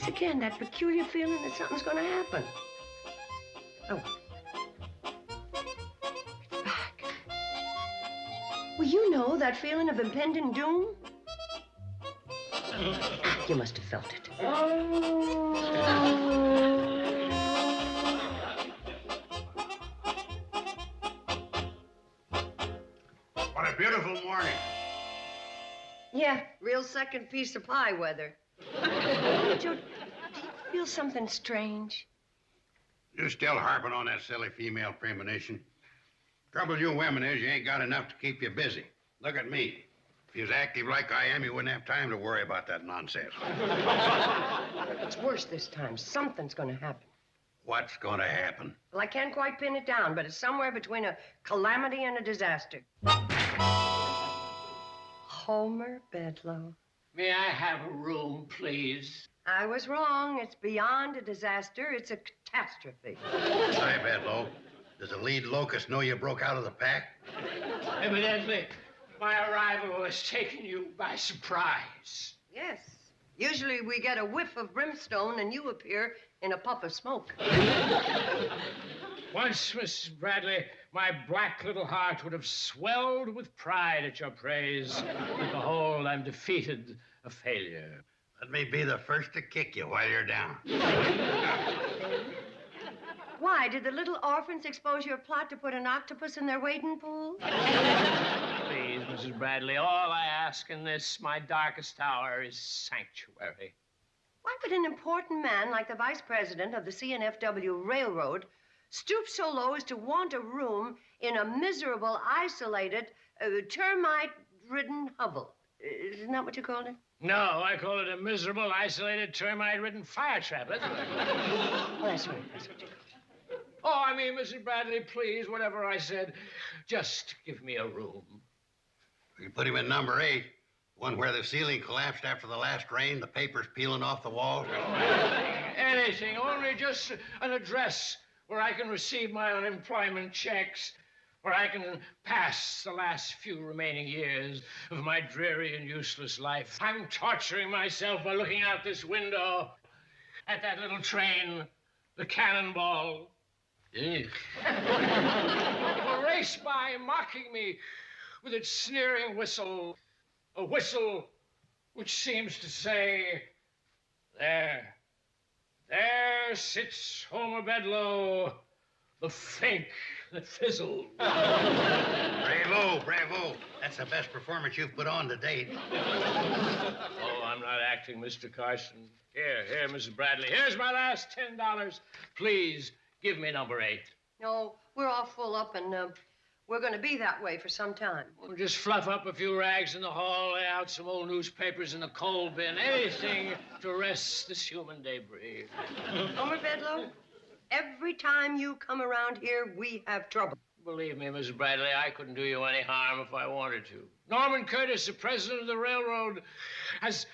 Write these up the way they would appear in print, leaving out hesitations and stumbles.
Yes, again, that peculiar feeling that something's going to happen. Oh. Back. Well, you know that feeling of impending doom? You must have felt it. What a beautiful morning. Yeah, real second piece of pie weather. Joe, do you feel something strange? You still harping on that silly female premonition? Trouble you women is you ain't got enough to keep you busy. Look at me. If you was active like I am, you wouldn't have time to worry about that nonsense. It's worse this time. Something's going to happen. What's going to happen? Well, I can't quite pin it down, but it's somewhere between a calamity and a disaster. Homer Bedloe. May I have a room, please? I was wrong. It's beyond a disaster. It's a catastrophe. Hi, Bedloe. Does the lead locust know you broke out of the pack? Evidently, my arrival has taken you by surprise. Yes. Usually we get a whiff of brimstone and you appear in a puff of smoke. Once, Mrs. Bradley, my black little heart would have swelled with pride at your praise. But behold, I'm defeated, a failure. Let me be the first to kick you while you're down. Why, did the little orphans expose your plot to put an octopus in their wading pool? Please, Mrs. Bradley, all I ask in this, my darkest hour, is sanctuary. Why would an important man like the vice president of the CNFW Railroad stoop so low as to want a room in a miserable, isolated, termite-ridden hovel? Isn't that what you called it? No, I call it a miserable, isolated, termite-ridden fire trap, isn't it? Well, that's right. That's what you call it. Oh, I mean, Mrs. Bradley, please, whatever I said, just give me a room. We put him in number 8, one where the ceiling collapsed after the last rain, the papers peeling off the walls. Anything, only just an address where I can receive my unemployment checks, where I can pass the last few remaining years of my dreary and useless life. I'm torturing myself by looking out this window at that little train, the cannonball. Will race by, mocking me with its sneering whistle, a whistle which seems to say, there sits Homer Bedloe, the fink that fizzled. Bravo, bravo. That's the best performance you've put on to date. Oh, I'm not acting, Mr. Carson. Here, Mrs. Bradley. Here's my last $10. Please, give me number 8. No, we're all full up, and we're going to be that way for some time. We'll just fluff up a few rags in the hall, lay out some old newspapers in the coal bin, anything to rest this human debris. Homer Bedloe, every time you come around here, we have trouble. Believe me, Mrs. Bradley, I couldn't do you any harm if I wanted to. Norman Curtis, the president of the railroad, has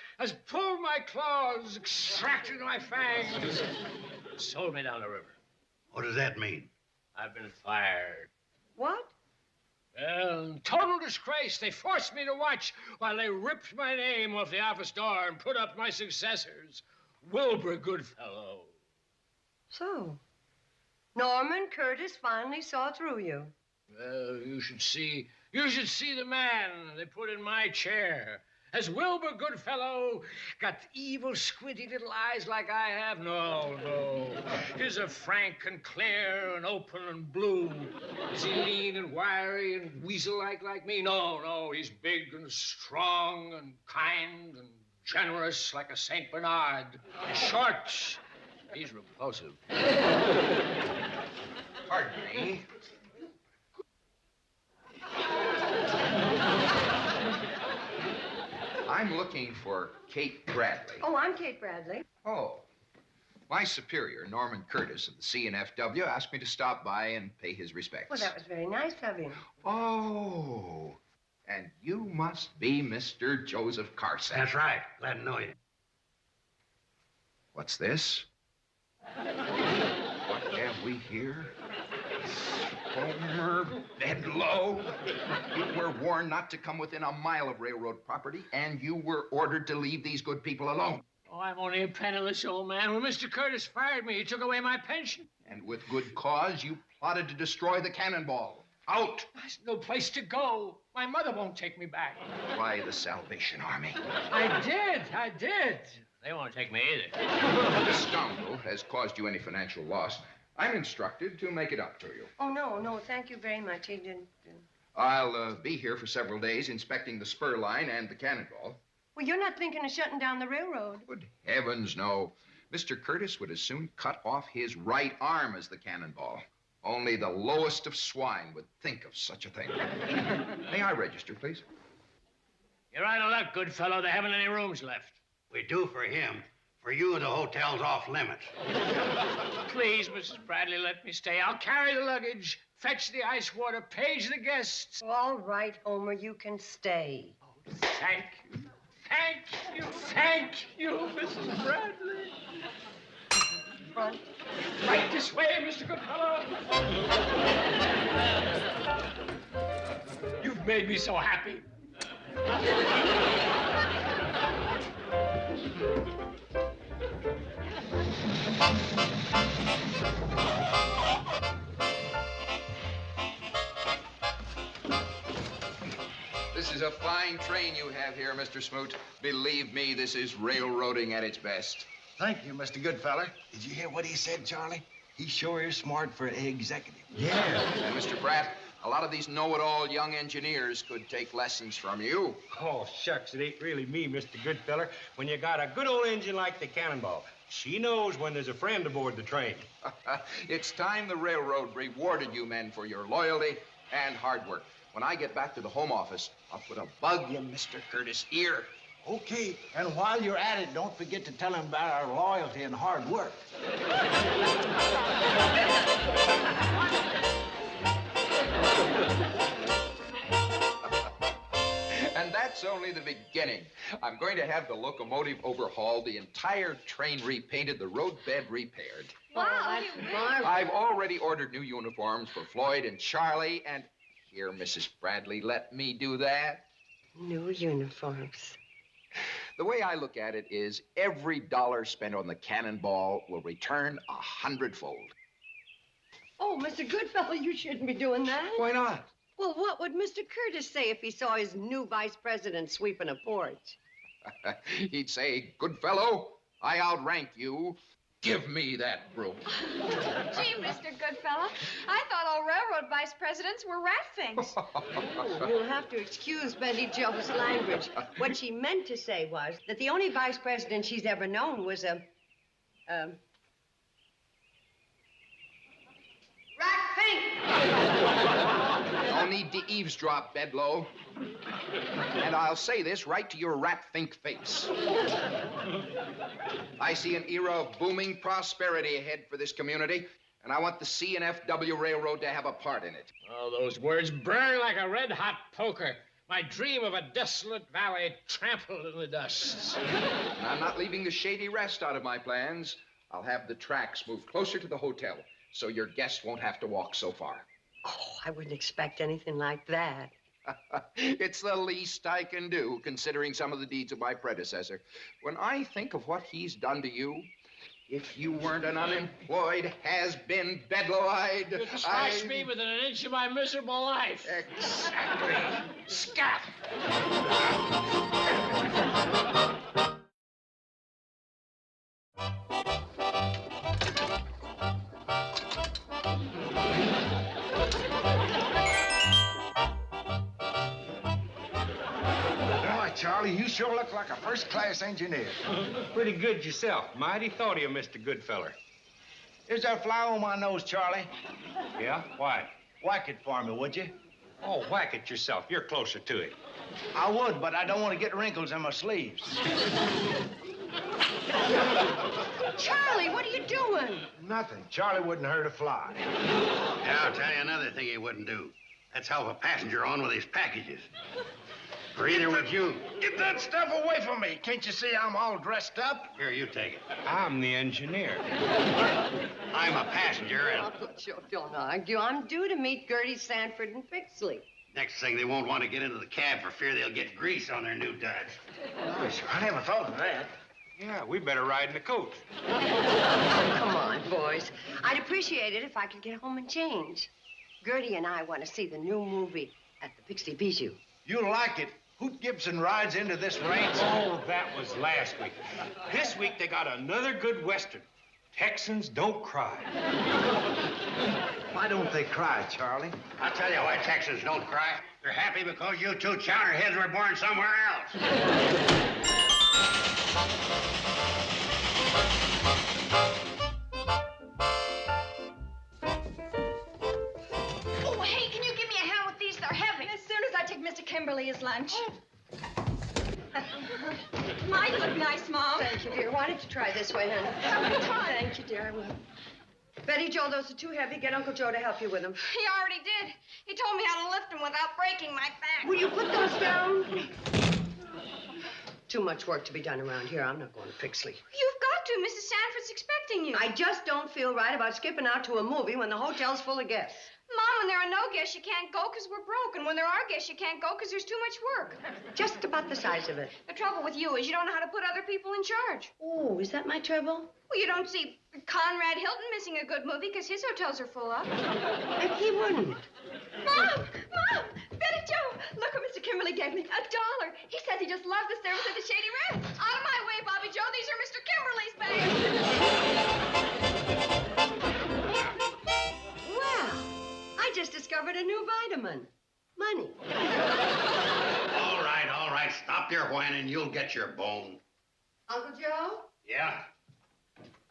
pulled my claws, extracted my fangs, sold me down the river. What does that mean? I've been fired. What? Total disgrace. They forced me to watch while they ripped my name off the office door and put up my successors. Wilbur Goodfellow. So, Norman Curtis finally saw through you. Well, you should see the man they put in my chair. Has Wilbur Goodfellow got evil, squinty little eyes like I have? No. His are frank and clear and open and blue. Is he lean and wiry and weasel-like like me? No. He's big and strong and kind and generous like a St. Bernard. In short, he's repulsive. Pardon me. I'm looking for Kate Bradley. Oh, I'm Kate Bradley. Oh. My superior, Norman Curtis of the CNFW, asked me to stop by and pay his respects. Well, that was very nice of him. Oh. And you must be Mr. Joseph Carson. That's right. Glad to know you. What's this? What have we here? Homer Bedloe. You were warned not to come within a mile of railroad property, and you were ordered to leave these good people alone. Oh, I'm only a penniless old man. When Mr. Curtis fired me, he took away my pension. And with good cause, you plotted to destroy the cannonball. Out! There's no place to go. My mother won't take me back. Try the Salvation Army. I did. They won't take me either. If this scoundrel has caused you any financial loss, I'm instructed to make it up to you. Oh, no, thank you very much. He didn't. I'll be here for several days inspecting the spur line and the cannonball. Well, you're not thinking of shutting down the railroad. Good heavens, no. Mr. Curtis would as soon cut off his right arm as the cannonball. Only the lowest of swine would think of such a thing. May I register, please? You're out of luck, good fellow. They haven't any rooms left. We do for him. For you, the hotel's off limits. Please, Mrs. Bradley, let me stay. I'll carry the luggage, fetch the ice water, page the guests. All right, Homer, you can stay. Oh, thank you, Mrs. Bradley. Front. Right this way, Mr. Goodfellow. You've made me so happy. This is a fine train you have here, Mr. Smoot. Believe me, this is railroading at its best. Thank you, Mr. Goodfeller. Did you hear what he said, Charlie? He sure is smart for an executive. Yeah. And Mr. Pratt, a lot of these know-it-all young engineers could take lessons from you. Oh, shucks, it ain't really me, Mr. Goodfeller. When you got a good old engine like the Cannonball, she knows when there's a friend aboard the train. It's time the railroad rewarded you men for your loyalty and hard work. When I get back to the home office, I'll put a bug in Mr. Curtis' ear. Okay, and while you're at it, don't forget to tell him about our loyalty and hard work. And that's only the beginning. I'm going to have the locomotive overhauled, the entire train repainted, the roadbed repaired. Wow, that's marvelous. I've already ordered new uniforms for Floyd and Charlie, and here, Mrs. Bradley, let me do that. New uniforms. The way I look at it is every dollar spent on the Cannonball will return 100-fold. Oh, Mr. Goodfellow, you shouldn't be doing that. Why not? Well, what would Mr. Curtis say if he saw his new vice president sweeping a porch? He'd say, good fellow, I outrank you. Give me that broom. Gee, Mr. Goodfellow, I thought all railroad vice presidents were rat things. Oh, you'll have to excuse Betty Jo's language. What she meant to say was that the only vice president she's ever known was a rat pink. No need to eavesdrop, Bedloe. And I'll say this right to your rat-think face. I see an era of booming prosperity ahead for this community, and I want the C&FW Railroad to have a part in it. Oh, those words burn like a red-hot poker. My dream of a desolate valley trampled in the dust. And I'm not leaving the shady rest out of my plans. I'll have the tracks moved closer to the hotel, so your guests won't have to walk so far. Oh, I wouldn't expect anything like that. It's the least I can do, considering some of the deeds of my predecessor. When I think of what he's done to you, if you weren't an unemployed has-been Bedloe, You trashed me within an inch of my miserable life. Exactly. Scat! Charlie, you sure look like a first-class engineer. Pretty good yourself. Mighty thought of you, Mr. Goodfeller. Is there a fly on my nose, Charlie? Yeah? Why? Whack it for me, would you? Oh, whack it yourself. You're closer to it. I would, but I don't want to get wrinkles in my sleeves. Charlie, what are you doing? Nothing. Charlie wouldn't hurt a fly. Yeah, I'll tell you another thing he wouldn't do. That's help a passenger on with his packages. Or either would you. Get that stuff away from me. Can't you see I'm all dressed up? Here, you take it. I'm the engineer. I'm a passenger, and Don't argue. I'm due to meet Gertie Sanford and Pixley. next thing they won't want to get into the cab for fear they'll get grease on their new Dodge. Gosh, I never thought of that. Yeah, we better ride in the coach. Oh, come on, boys. I'd appreciate it if I could get home and change. Gertie and I want to see the new movie at the Pixie Bijou. You'll like it. Hoot Gibson rides into this ranch. Oh, that was last week. This week they got another good Western. Texans don't cry. Why don't they cry, Charlie? I'll tell you why Texans don't cry. They're happy because you two chowderheads were born somewhere else. Oh, hey, can you give me a hand with these? They're heavy. As soon as I take Mr. Kimberly his lunch. Might look nice, Mom. Thank you, dear. Why don't you try this way, honey? Thank you, dear. I will. Betty, Joe, those are too heavy. Get Uncle Joe to help you with them. He already did. He told me how to lift them without breaking my back. Will you put those down? Too much work to be done around here. I'm not going to Pixley. You've got to. Mrs. Sanford's expecting you. I just don't feel right about skipping out to a movie when the hotel's full of guests. Mom, when there are no guests, you can't go because we're broke. And when there are guests, you can't go because there's too much work. Just about the size of it. The trouble with you is you don't know how to put other people in charge. Oh, is that my trouble? Well, you don't see Conrad Hilton missing a good movie because his hotels are full up. And he wouldn't. Mom! Mom! Betty Joe! Look what Mr. Kimberly gave me. $1. He says he just loves the service at the Shady Ranch. Out of my way, Bobby Joe. These are Mr. Kimberly's bags. Wow. I just discovered a new vitamin. Money. All right. Stop your whining. You'll get your bone. Uncle Joe? Yeah?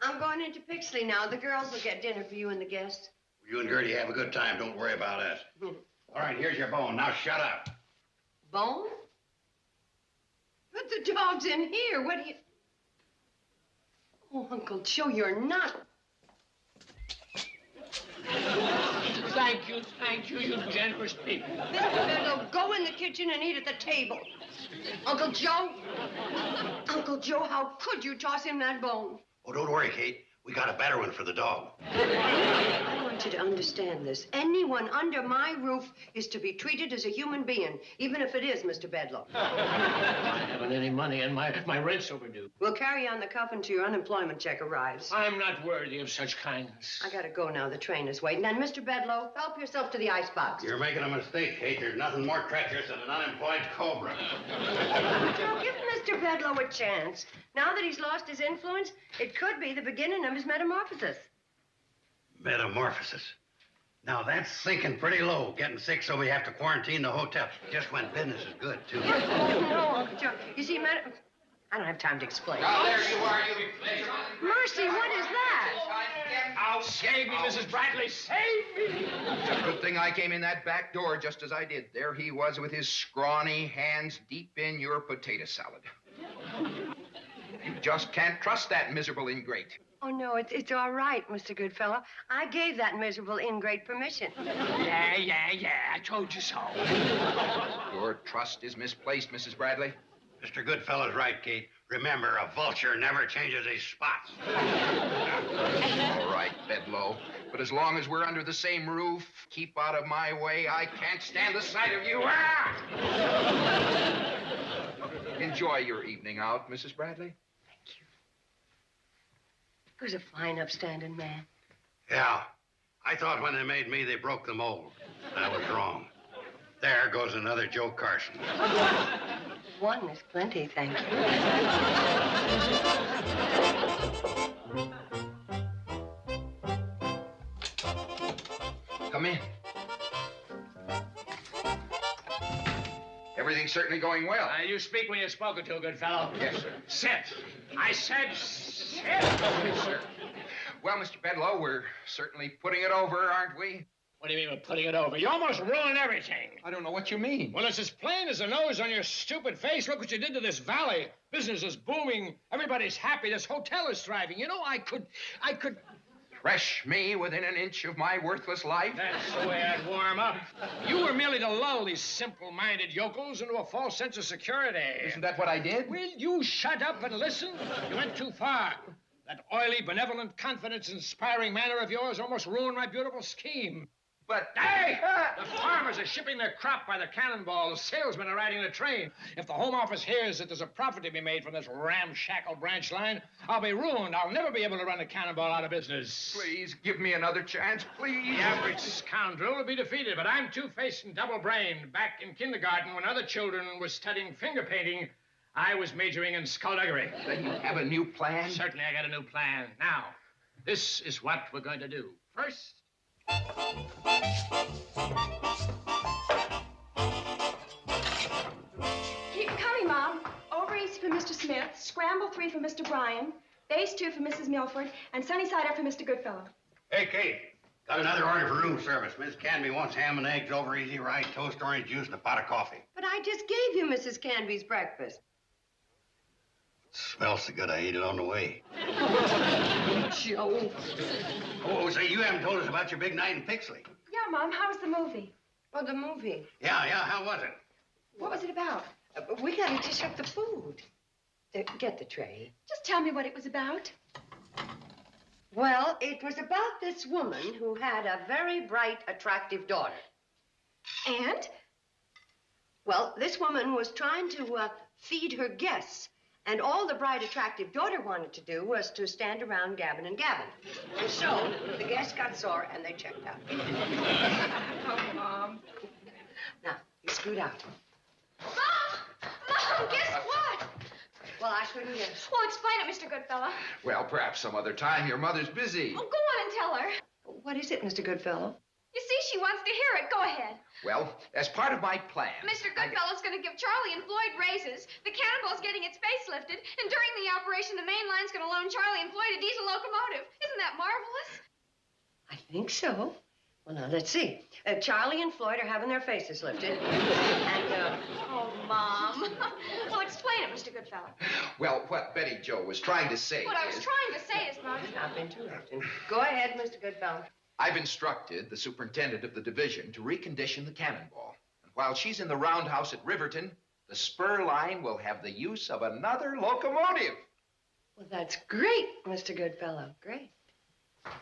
I'm going into Pixley now. The girls will get dinner for you and the guests. You and Gertie have a good time. Don't worry about us. All right, here's your bone. Now shut up. Bone? But the dog's in here. What do you... Oh, Uncle Joe, you're not... Thank you, you generous people. Mr. Bedloe, go in the kitchen and eat at the table. Uncle Joe? Uncle Joe, how could you toss him that bone? Oh, don't worry, Kate. We got a better one for the dog. I want you to understand this. Anyone under my roof is to be treated as a human being, even if it is Mr. Bedloe. I haven't any money and my rent's overdue. We'll carry on the cuff until your unemployment check arrives. I'm not worthy of such kindness. I gotta go now. The train is waiting. And Mr. Bedloe, help yourself to the icebox. You're making a mistake, Kate. There's nothing more treacherous than an unemployed cobra. Now, give Mr. Bedloe a chance. Now that he's lost his influence, it could be the beginning of his metamorphosis. Metamorphosis. Now, that's sinking pretty low, getting sick so we have to quarantine the hotel. Just when business is good, too. Oh, no, Uncle Joe. You see, I don't have time to explain. Now, there you are, you... Mercy, what is that? Oh, save me, Mrs. Bradley, save me! It's a good thing I came in that back door just as I did. There he was with his scrawny hands deep in your potato salad. You just can't trust that miserable ingrate. Oh, no, it's all right, Mr. Goodfellow. I gave that miserable ingrate permission. Yeah, I told you so. Your trust is misplaced, Mrs. Bradley. Mr. Goodfellow's right, Kate. Remember, a vulture never changes his spots. All right, Bedloe. But as long as we're under the same roof, keep out of my way. I can't stand the sight of you. Ah! Enjoy your evening out, Mrs. Bradley. He was a fine, upstanding man. Yeah. I thought when they made me, they broke the mold. I was wrong. There goes another Joe Carson. One is plenty, thank you. Come in. Everything's certainly going well. You speak when you're spoken to, good fellow. Yes, sir. Sit. I said sit. Yes, sir. Well, Mr. Bedloe, we're certainly putting it over, aren't we? What do you mean by putting it over? You almost ruined everything. I don't know what you mean. Well, it's as plain as the nose on your stupid face. Look what you did to this valley. Business is booming. Everybody's happy. This hotel is thriving. You know, I could... Thresh me within an inch of my worthless life? That's the way I'd warm up. You were merely to lull these simple-minded yokels into a false sense of security. Isn't that what I did? Will you shut up and listen? You went too far. That oily, benevolent, confidence-inspiring manner of yours almost ruined my beautiful scheme. But... Hey! The farmers are shipping their crop by the cannonball. The salesmen are riding the train. If the Home Office hears that there's a profit to be made from this ramshackle branch line, I'll be ruined. I'll never be able to run the cannonball out of business. Please, give me another chance, please. The average scoundrel will be defeated, but I'm two-faced and double-brained. Back in kindergarten, when other children were studying finger painting, I was majoring in skullduggery. Then you have a new plan? Certainly, I got a new plan. Now, this is what we're going to do. First... Keep coming, Mom. Over easy for Mr. Smith, scramble 3 for Mr. Bryan, base 2 for Mrs. Milford, and sunny side up for Mr. Goodfellow. Hey, Kate. Got another order for room service. Miss Canby wants ham and eggs, over easy rye, toast, orange juice, and a pot of coffee. But I just gave you Mrs. Canby's breakfast. Smells so good I ate it on the way. Joe. Oh, say, you haven't told us about your big night in Pixley. Yeah, Mom, how was the movie? Oh, the movie. Yeah, how was it? What was it about? We gotta dish up the food. Get the tray. Just tell me what it was about. Well, it was about this woman who had a very bright, attractive daughter. And? Well, this woman was trying to feed her guests. And all the bright, attractive daughter wanted to do was to stand around gabbing and gabbing. And so the guests got sore and they checked out. Oh, Mom. Now, you scoot out. Mom, guess what? Well, I couldn't guess. Well, explain it, Mr. Goodfellow. Well, perhaps some other time. Your mother's busy. Oh, go on and tell her. What is it, Mr. Goodfellow? You see, she wants to hear it. Go ahead. Well, as part of my plan... Mr. Goodfellow's going to give Charlie and Floyd raises. The cannonball's getting its face lifted. And during the operation, the main line's going to loan Charlie and Floyd a diesel locomotive. Isn't that marvelous? I think so. Well, now, let's see. Charlie and Floyd are having their faces lifted. Oh, Mom. Well, explain it, Mr. Goodfellow. Well, what Betty Joe was trying to say What I was is... trying to say is, Mom... Stop interrupting. Go ahead, Mr. Goodfellow. I've instructed the superintendent of the division to recondition the cannonball. And while she's in the roundhouse at Riverton, the spur line will have the use of another locomotive. Well, that's great, Mr. Goodfellow. Great. Well,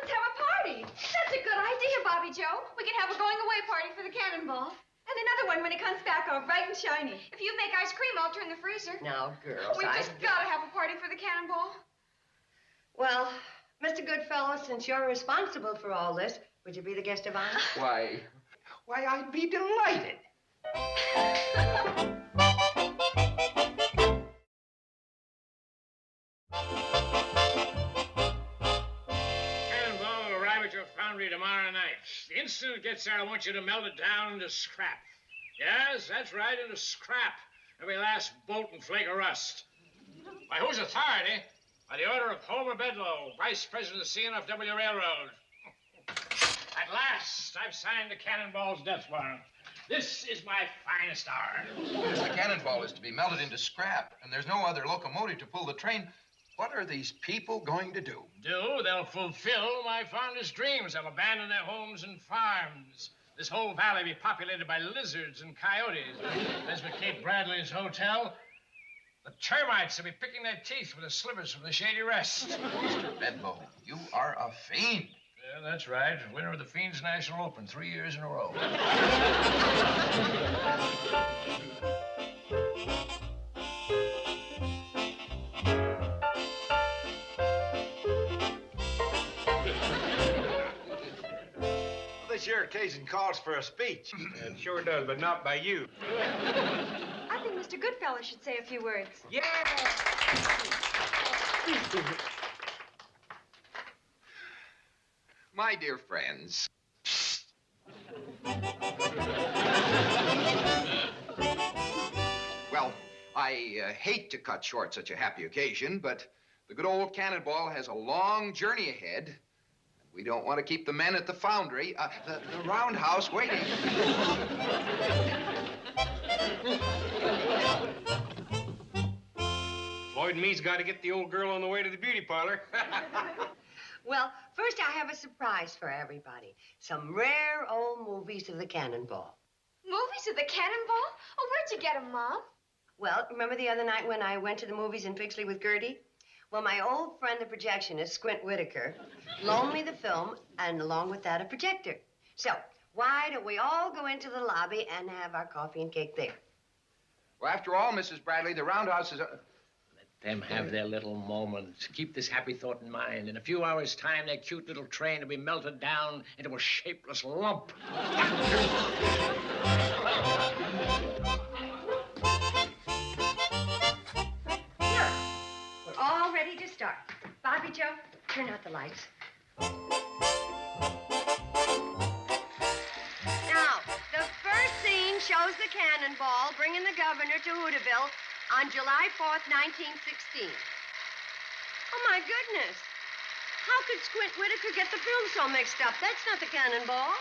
let's have a party. That's a good idea, Bobby Joe. We can have a going-away party for the cannonball. And another one when it comes back all bright and shiny. If you make ice cream, I'll turn the freezer. Now, girls, We've just got to have a party for the cannonball. Well, Mr. Goodfellow, since you're responsible for all this, would you be the guest of honor? Why, I'd be delighted. Cannonball will arrive at your foundry tomorrow night. The instant it gets there, I want you to melt it down into scrap. Yes, that's right, into scrap. Every last bolt and flake of rust. By whose authority? By the order of Homer Bedloe, Vice President of the CNFW Railroad. At last, I've signed the cannonball's death warrant. This is my finest hour. If the cannonball is to be melted into scrap, and there's no other locomotive to pull the train, what are these people going to do? They'll fulfill my fondest dreams. They'll abandon their homes and farms. This whole valley be populated by lizards and coyotes. As for Kate Bradley's hotel, the termites will be picking their teeth with the slivers from the shady rest. Mr. Bedloe, you are a fiend. Yeah, that's right. Winner of the Fiends National Open 3 years in a row. This here occasion calls for a speech. It sure does, but not by you. I think Mr. Goodfellow should say a few words. Yeah! My dear friends, well, I hate to cut short such a happy occasion, but the good old cannonball has a long journey ahead. We don't want to keep the men at the foundry, the roundhouse, waiting. Floyd and me's got to get the old girl on the way to the beauty parlor. Well, first I have a surprise for everybody. Some rare old movies of the Cannonball. Movies of the cannonball? Oh, where'd you get 'em, Mom? Well, remember the other night when I went to the movies in Pixley with Gertie? Well, my old friend, the projectionist, Squint Whitaker, loaned me the film, and along with that, a projector. So, why don't we all go into the lobby and have our coffee and cake there? Well, after all, Mrs. Bradley, the roundhouse is... Them have their little moments. Keep this happy thought in mind. In a few hours' time, their cute little train will be melted down into a shapeless lump. We're all ready to start. Bobby Joe, turn out the lights. Now, the first scene shows the cannonball bringing the governor to Hooterville on July 4th, 1916. Oh, my goodness. How could Squint Whitaker get the film so mixed up? That's not the cannonball.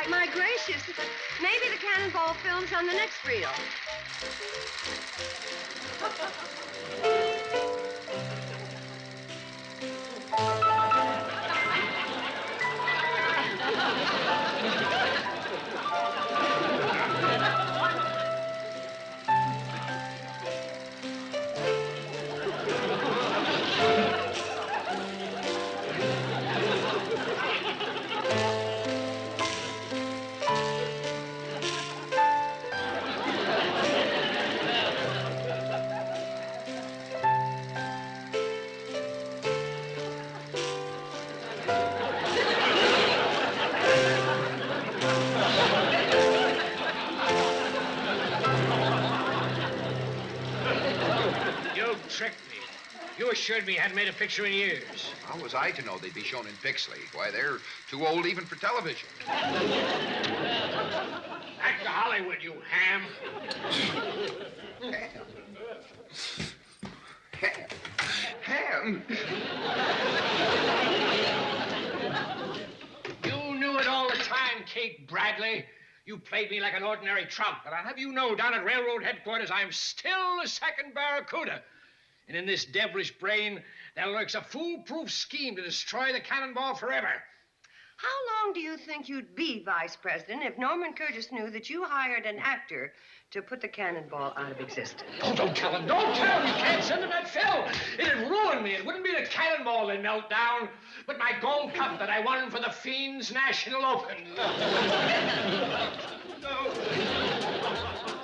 My gracious, maybe the cannonball film's on the next reel. You assured me you hadn't made a picture in years. How was I to know they'd be shown in Pixley? Why, they're too old even for television. Back to Hollywood, you ham. Ham? You knew it all the time, Kate Bradley. You played me like an ordinary trump, but I'll have you know down at railroad headquarters I'm still the second Barracuda. And in this devilish brain, there lurks a foolproof scheme to destroy the cannonball forever. How long do you think you'd be vice president if Norman Curtis knew that you hired an actor to put the cannonball out of existence? Oh, don't tell him. Don't tell him. You can't send him that film. It'd ruin me. It wouldn't be the cannonball that melt down, but my gold cup that I won for the Fiends National Open.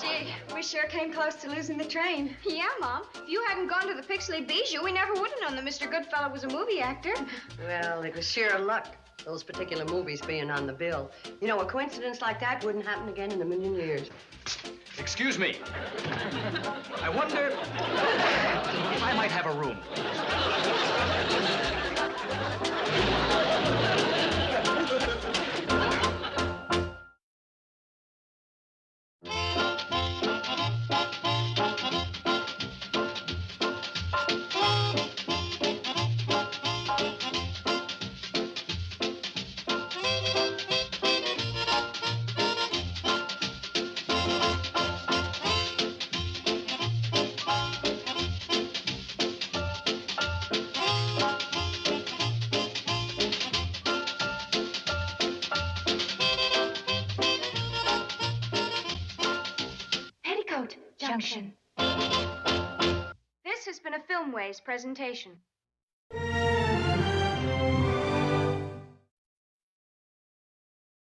Gee, we sure came close to losing the train. Yeah, Mom. If you hadn't gone to the Pixley Bijou, we never would have known that Mr. Goodfellow was a movie actor. Well, it was sheer luck, those particular movies being on the bill. You know, a coincidence like that wouldn't happen again in a million years. Excuse me. I wonder if I might have a room. Petticoat, Junction. This has been a Filmways presentation.